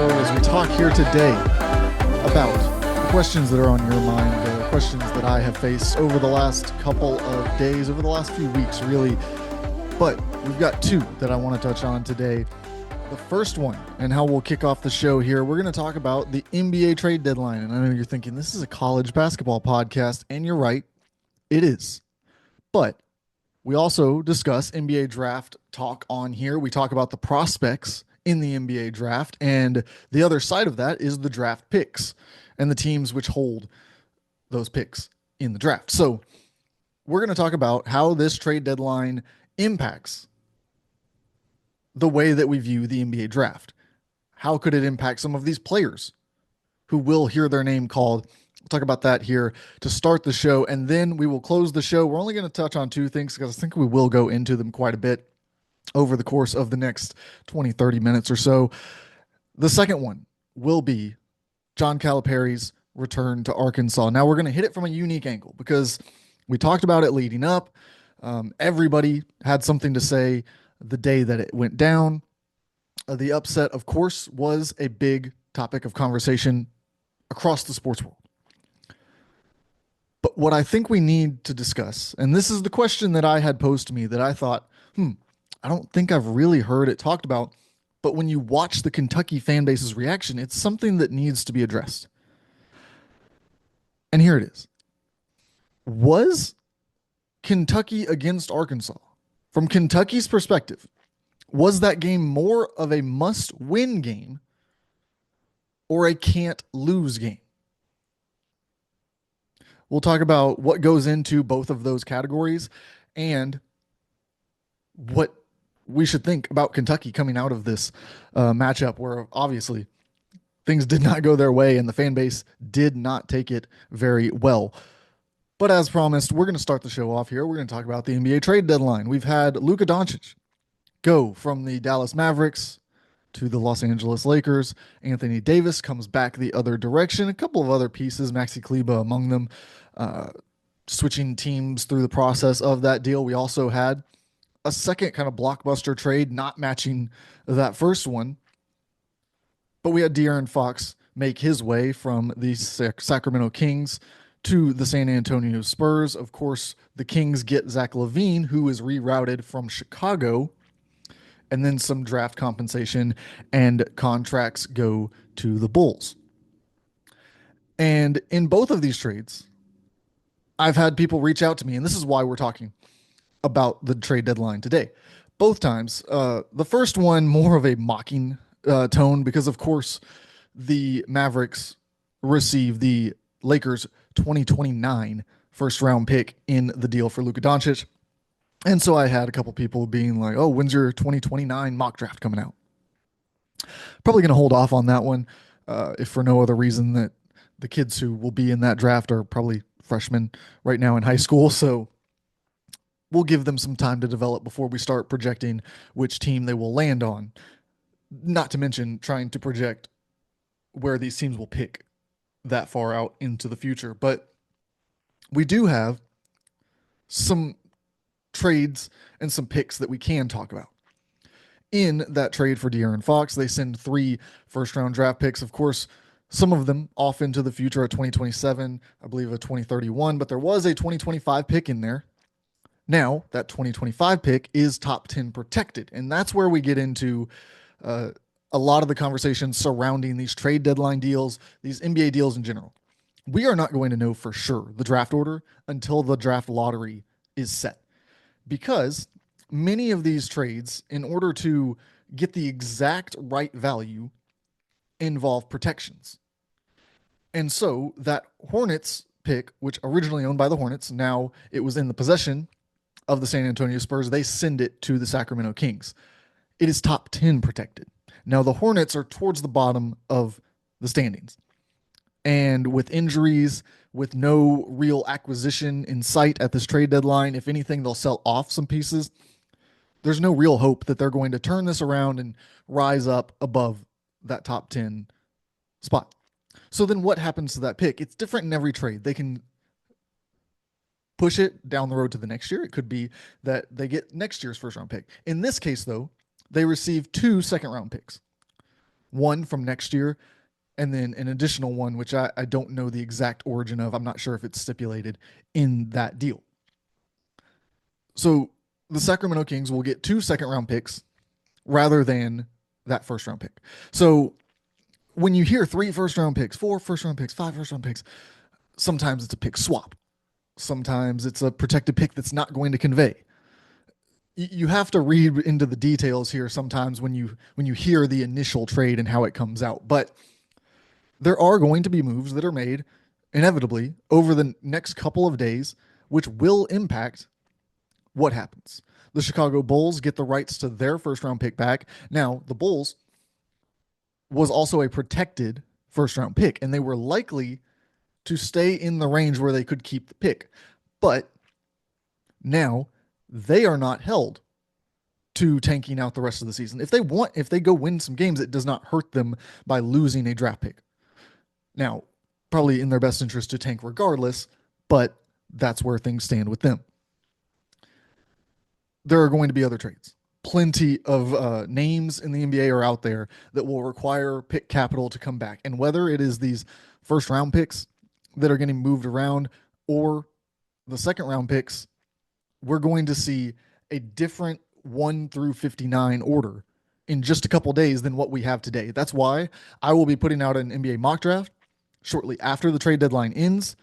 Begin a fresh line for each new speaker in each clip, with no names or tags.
show as we talk here today about the questions that are on your mind, the questions that I have faced over the last couple of days, over the last few weeks, really. But we've got two that I want to touch on today. The first one, and how we'll kick off the show here, we're going to talk about the NBA trade deadline. And I know you're thinking, this is a college basketball podcast, and you're right, it is. But we also discuss NBA draft talk on here. We talk about the prospects in the NBA draft, and the other side of that is the draft picks and the teams which hold those picks in the draft. So we're going to talk about how this trade deadline impacts the way that we view the NBA draft. How could it impact some of these players who will hear their name called? We'll talk about that here to start the show, and then we will close the show. We're only going to touch on two things because I think we will go into them quite a bit over the course of the next 20, 30 minutes or so. The second one will be John Calipari's return to Arkansas. Now, we're going to hit it from a unique angle because we talked about it leading up. Everybody had something to say the day that it went down. The upset, of course, was a big topic of conversation across the sports world. But what I think we need to discuss, and this is the question that I had posed to me that I thought, I don't think I've really heard it talked about, but when you watch the Kentucky fan base's reaction, it's something that needs to be addressed. And here it is. Was Kentucky against Arkansas, from Kentucky's perspective, was that game more of a must-win game or a can't-lose game? We'll talk about what goes into both of those categories and what we should think about Kentucky coming out of this matchup where obviously things did not go their way and the fan base did not take it very well. But as promised, we're going to start the show off here. We're going to talk about the NBA trade deadline. We've had Luka Doncic go from the Dallas Mavericks to the Los Angeles Lakers. Anthony Davis comes back the other direction. A couple of other pieces, Maxi Kleber among them, switching teams through the process of that deal. We also had a second kind of blockbuster trade, not matching that first one. But we had De'Aaron Fox make his way from the Sacramento Kings to the San Antonio Spurs. Of course, the Kings get Zach LaVine, who is rerouted from Chicago, and then some draft compensation and contracts go to the Bulls. And in both of these trades, I've had people reach out to me, and this is why we're talking about the trade deadline today. Both times, the first one more of a mocking tone because, of course, the Mavericks receive the Lakers 2029 first-round pick in the deal for Luka Doncic. And so I had a couple people being like, oh, when's your 2029 mock draft coming out? Probably going to hold off on that one, if for no other reason that the kids who will be in that draft are probably freshmen right now in high school. So we'll give them some time to develop before we start projecting which team they will land on. Not to mention trying to project where these teams will pick that far out into the future. But we do have some trades and some picks that we can talk about. In that trade for De'Aaron Fox, they send 3 first-round draft picks. Of course, some of them off into the future, a 2027, I believe a 2031, but there was a 2025 pick in there. Now, that 2025 pick is top 10 protected, and that's where we get into a lot of the conversations surrounding these trade deadline deals, these NBA deals in general. We are not going to know for sure the draft order until the draft lottery is set, because many of these trades, in order to get the exact right value, involve protections. And so that Hornets pick, which originally owned by the Hornets, now it was in the possession of the San Antonio Spurs, they send it to the Sacramento Kings. It is top 10 protected. Now the Hornets are towards the bottom of the standings. And with injuries, with no real acquisition in sight at this trade deadline, if anything, they'll sell off some pieces. There's no real hope that they're going to turn this around and rise up above that top 10 spot. So then what happens to that pick? It's different in every trade. They can push it down the road to the next year. It could be that they get next year's first round pick. In this case, though, they receive 2 second round picks. one from next year, and then an additional one, which I don't know the exact origin of. I'm not sure if it's stipulated in that deal. So the Sacramento Kings will get 2 second round picks rather than that first round pick. So when you hear 3 first round picks, 4 first round picks, 5 first round picks, sometimes it's a pick swap. Sometimes it's a protected pick that's not going to convey. You have to read into the details here sometimes when you hear the initial trade and how it comes out. But there are going to be moves that are made inevitably over the next couple of days, which will impact what happens. The Chicago Bulls get the rights to their first round pick back. Now, the Bulls was also a protected first round pick, and they were likely to stay in the range where they could keep the pick. But now they are not held to tanking out the rest of the season. If they go win some games, it does not hurt them by losing a draft pick. Now, probably in their best interest to tank regardless, but that's where things stand with them. There are going to be other trades. Plenty of names in the NBA are out there that will require pick capital to come back. And whether it is these first round picks that are getting moved around or the second round picks, we're going to see a different 1 through 59 order in just a couple days than what we have today. That's why I will be putting out an NBA mock draft shortly after the trade deadline ends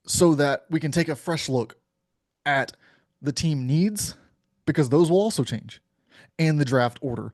so that we can take a fresh look at the team needs, because those will also change, and the draft order.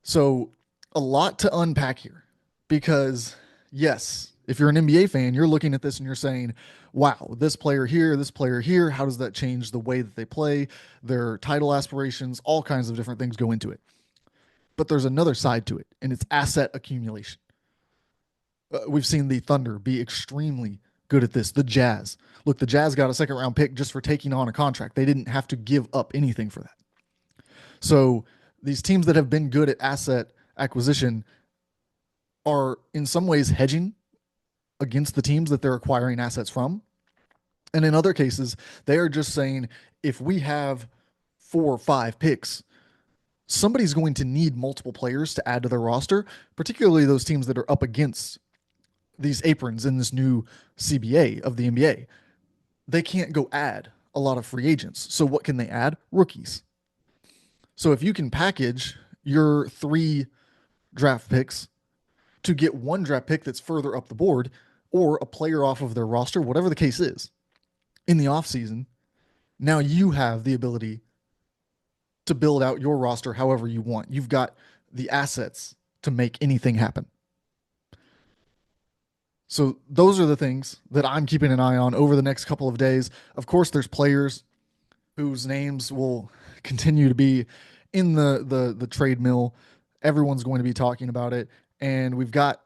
So a lot to unpack here, because yes, if you're an NBA fan, you're looking at this and you're saying, wow, this player here, how does that change the way that they play, their title aspirations, all kinds of different things go into it. But there's another side to it, and it's asset accumulation. We've seen the Thunder be extremely good at this. The Jazz. Look, the Jazz got a second round pick just for taking on a contract. They didn't have to give up anything for that. So these teams that have been good at asset acquisition are in some ways hedging against the teams that they're acquiring assets from. And in other cases, they are just saying, if we have 4 or 5 picks, somebody's going to need multiple players to add to their roster, particularly those teams that are up against these aprons in this new CBA of the NBA. They can't go add a lot of free agents. So what can they add? Rookies. So if you can package your 3 draft picks to get 1 draft pick that's further up the board, or a player off of their roster, whatever the case is, in the offseason, now you have the ability to build out your roster however you want. You've got the assets to make anything happen. So those are the things that I'm keeping an eye on over the next couple of days. Of course, there's players whose names will continue to be in the trade mill. Everyone's going to be talking about it. And we've got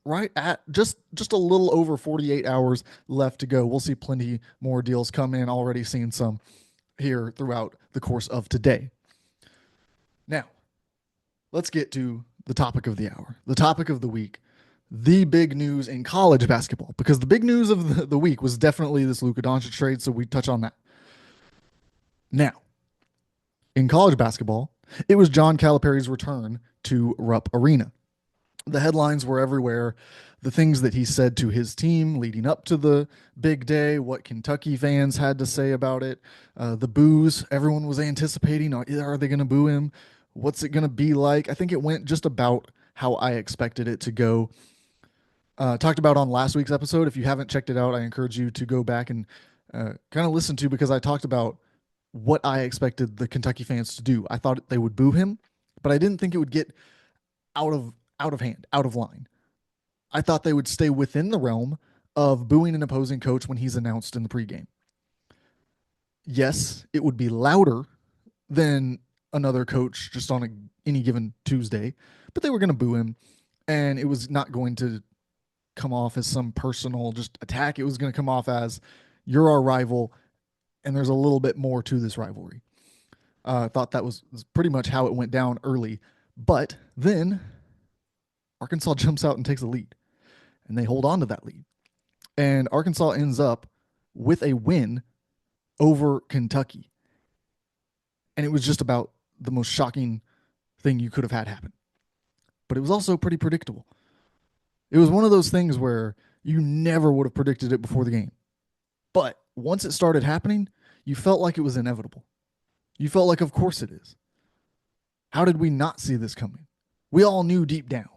right at just a little over 48 hours left to go. We'll see plenty more deals come in. Already seen some here throughout the course of today. Now, let's get to the topic of the hour, the topic of the week, the big news in college basketball, because the big news of the week was definitely this Luka Doncic trade, so we touch on that. Now, in college basketball, it was John Calipari's return to Rupp Arena. The headlines were everywhere. The things that he said to his team leading up to the big day, what Kentucky fans had to say about it, the boos everyone was anticipating. Are they going to boo him? What's it going to be like? I think it went just about how I expected it to go. Talked about on last week's episode. If you haven't checked it out, I encourage you to go back and kind of listen to, because I talked about what I expected the Kentucky fans to do. I thought they would boo him, but I didn't think it would get out of hand, out of line. I thought they would stay within the realm of booing an opposing coach when he's announced in the pregame. Yes, it would be louder than another coach just on any given Tuesday, but they were going to boo him, and it was not going to come off as some personal just attack. It was going to come off as, you're our rival, and there's a little bit more to this rivalry. I thought that was pretty much how it went down early, but then Arkansas jumps out and takes a lead, and they hold on to that lead. And Arkansas ends up with a win over Kentucky. And it was just about the most shocking thing you could have had happen. but it was also pretty predictable. It was one of those things where you never would have predicted it before the game. But once it started happening, you felt like it was inevitable. You felt like, of course it is. How did we not see this coming? We all knew deep down.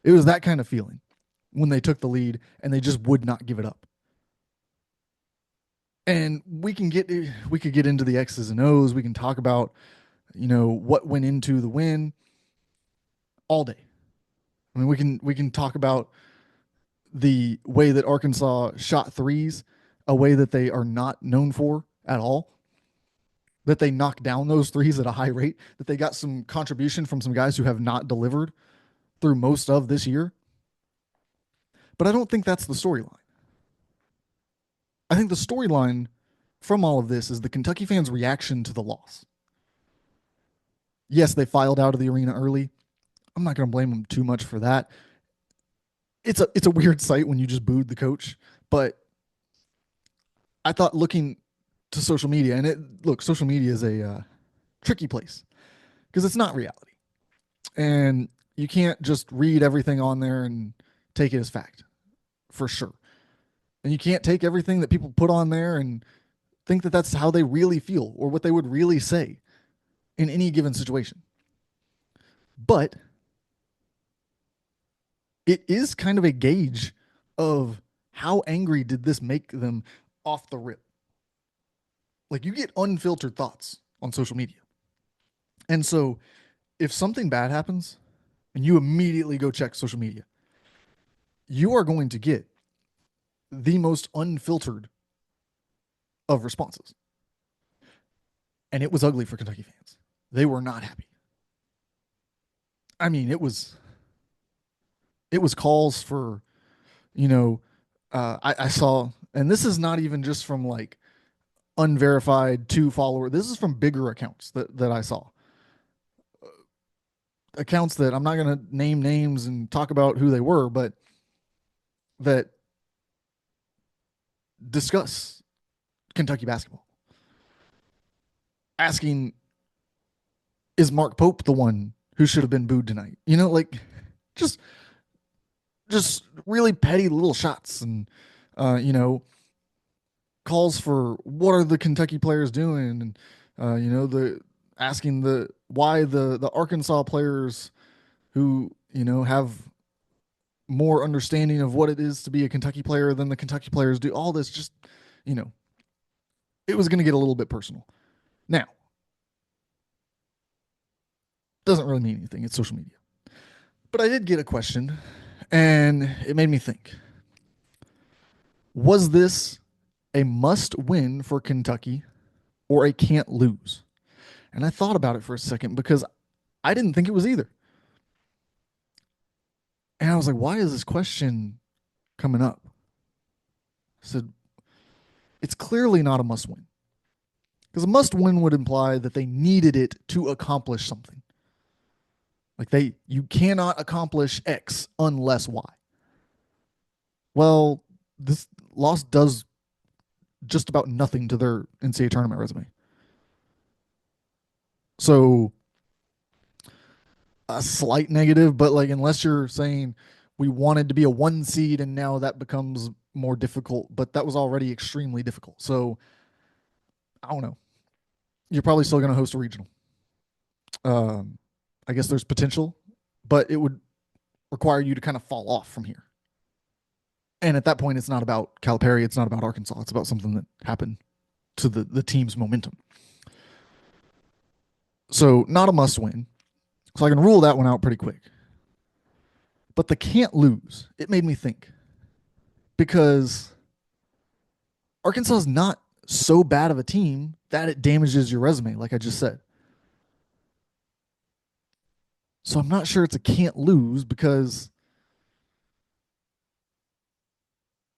It was that kind of feeling when they took the lead and they just would not give it up. And we could get into the X's and O's. We can talk about, what went into the win all day. I mean, we can talk about the way that Arkansas shot threes, a way that they are not known for at all. That they knocked down those threes at a high rate, that they got some contribution from some guys who have not delivered through most of this year. But I don't think that's the storyline. I think the storyline from all of this is the Kentucky fans' reaction to the loss. Yes, they filed out of the arena early. I'm not going to blame them too much for that. It's a weird sight when you just booed the coach, but I thought looking to social media, and social media is a tricky place because it's not reality, and you can't just read everything on there and take it as fact for sure. And you can't take everything that people put on there and think that that's how they really feel or what they would really say in any given situation. But it is kind of a gauge of how angry did this make them off the rip. Like, you get unfiltered thoughts on social media. And so if something bad happens and you immediately go check social media, you are going to get the most unfiltered of responses. And it was ugly for Kentucky fans. They were not happy. I mean, it was calls for, I saw, and this is not even just from like unverified two follower. This is from bigger accounts that I saw. Accounts that I'm not going to name names and talk about who they were, but that discuss Kentucky basketball. Asking, is Mark Pope the one who should have been booed tonight? Just just really petty little shots and calls for what are the Kentucky players doing, and the asking the why the Arkansas players who have more understanding of what it is to be a Kentucky player than the Kentucky players do. All this just you know it was going to get a little bit personal. Now, doesn't really mean anything. It's social media. But I did get a question, and it made me think. Was this a must win for Kentucky or a can't lose? And I thought about it for a second because I didn't think it was either. And I was like, why is this question coming up? I said, it's clearly not a must win. Because a must win would imply that they needed it to accomplish something. Like you cannot accomplish X unless Y. Well, this loss does just about nothing to their NCAA tournament resume. So a slight negative, but like unless you're saying we wanted to be a 1 seed and now that becomes more difficult, but that was already extremely difficult. So I don't know. You're probably still going to host a regional. I guess there's potential, but it would require you to kind of fall off from here. And at that point, it's not about Calipari. It's not about Arkansas. It's about something that happened to the team's momentum. So not a must win. So I can rule that one out pretty quick. But the can't lose, it made me think. Because Arkansas is not so bad of a team that it damages your resume, like I just said. So I'm not sure it's a can't lose because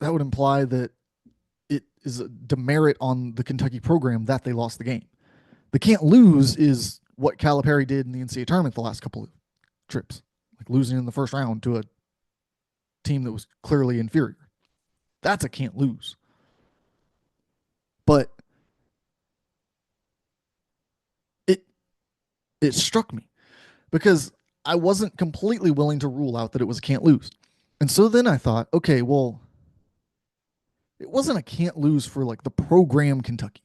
that would imply that it is a demerit on the Kentucky program that they lost the game. The can't lose is what Calipari did in the NCAA tournament the last couple of trips, like losing in the first round to a team that was clearly inferior. That's a can't lose. But it struck me because I wasn't completely willing to rule out that it was a can't lose. And so then I thought, okay, well, it wasn't a can't lose for like the program Kentucky,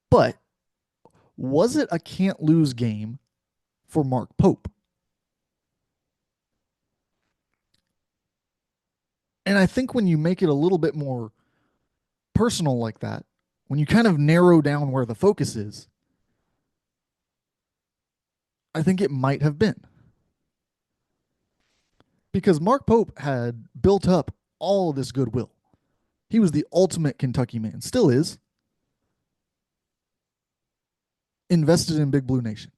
but was it a can't lose game for Mark Pope? And I think when you make it a little bit more personal like that, when you kind of narrow down where the focus is, I think it might have been. Because Mark Pope had built up all of this goodwill. He was the ultimate Kentucky man, still is, invested in Big Blue Nation,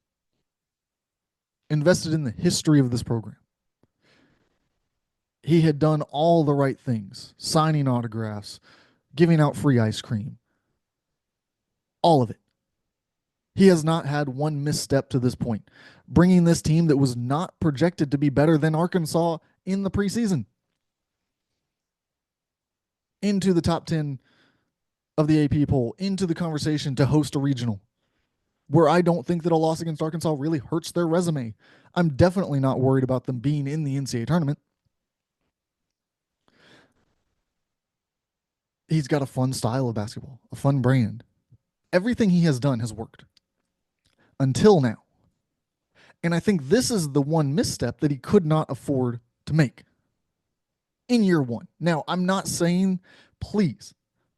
invested in the history of this program. He had done all the right things, signing autographs, giving out free ice cream, all of it. He has not had one misstep to this point, bringing this team that was not projected to be better than Arkansas in the preseason into the top 10 of the AP poll, into the conversation to host a regional, where I don't think that a loss against Arkansas really hurts their resume. I'm definitely not worried about them being in the NCAA tournament. He's got a fun style of basketball, a fun brand. Everything he has done has worked until now. And I think this is the one misstep that he could not afford to make in year one. Now, I'm not saying, please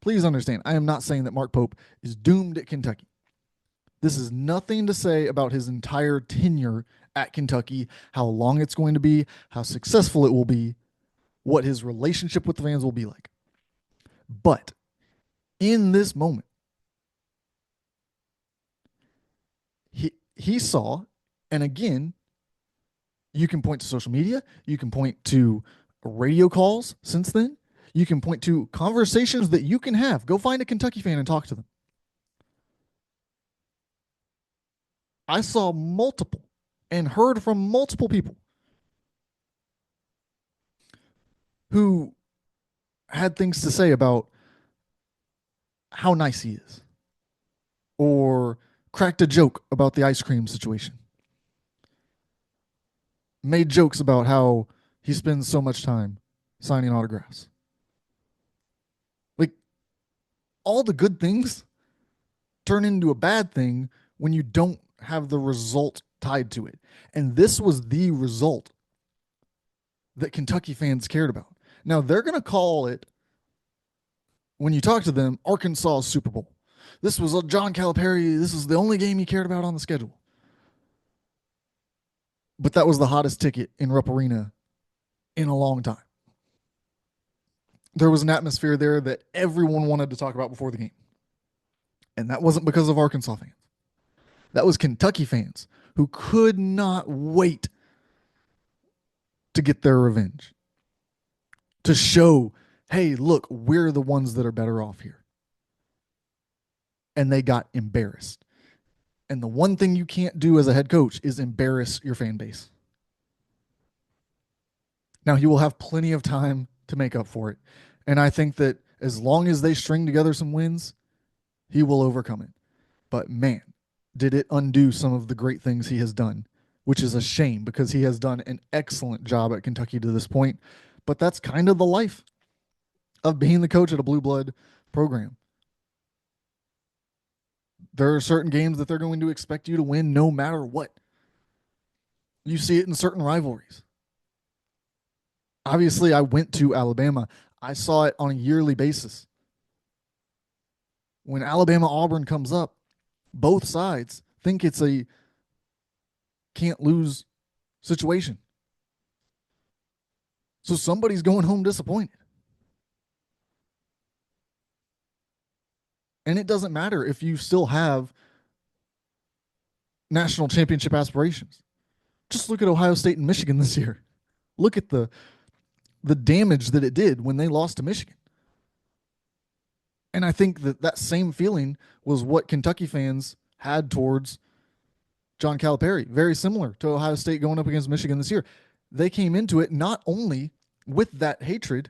understand, I am not saying that Mark Pope is doomed at Kentucky. This is nothing to say about his entire tenure at Kentucky, how long it's going to be, how successful it will be, what his relationship with the fans will be like. But in this moment, he saw, and again, you can point to social media, you can point to radio calls since then, you can point to conversations that you can have. Go find a Kentucky fan and talk to them. I saw multiple and heard from multiple people who had things to say about how nice he is, or cracked a joke about the ice cream situation, made jokes about how he spends so much time signing autographs. Like, all the good things turn into a bad thing when you don't have the result tied to it. And this was the result that Kentucky fans cared about. Now, they're going to call it, when you talk to them, Arkansas Super Bowl. This was John Calipari. This is the only game he cared about on the schedule. But that was the hottest ticket in Rupp Arena in a long time. There was an atmosphere there that everyone wanted to talk about before the game. And that wasn't because of Arkansas fans. That was Kentucky fans who could not wait to get their revenge, to show, hey, look, we're the ones that are better off here. And they got embarrassed. And the one thing you can't do as a head coach is embarrass your fan base. Now, he will have plenty of time to make up for it. And I think that as long as they string together some wins, he will overcome it. But man, did it undo some of the great things he has done, which is a shame because he has done an excellent job at Kentucky to this point. But that's kind of the life of being the coach at a blue blood program. There are certain games that they're going to expect you to win no matter what. You see it in certain rivalries. Obviously, I went to Alabama. I saw it on a yearly basis. When Alabama-Auburn comes up, both sides think it's a can't lose situation. So somebody's going home disappointed. And it doesn't matter if you still have national championship aspirations. Just look at Ohio State and Michigan this year. Look at the damage that it did when they lost to Michigan. And I think that same feeling was what Kentucky fans had towards John Calipari. Very similar to Ohio State going up against Michigan this year. They came into it not only with that hatred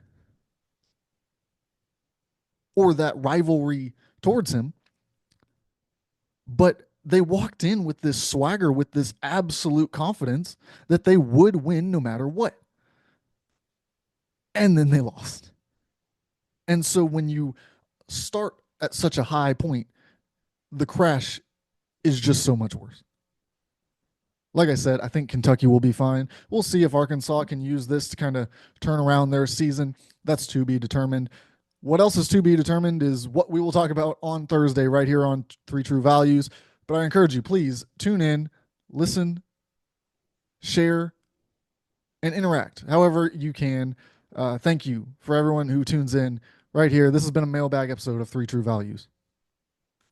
or that rivalry towards him, but they walked in with this swagger, with this absolute confidence that they would win no matter what. And then they lost. And so when you start at such a high point, the crash is just so much worse. Like I said, I think Kentucky will be fine. We'll see if Arkansas can use this to kind of turn around their season. That's to be determined. What else is to be determined is what we will talk about on Thursday right here on Three True Values. But I encourage you, please tune in, listen, share, and interact however you can. Thank you for everyone who tunes in right here. This has been a mailbag episode of Three True Values.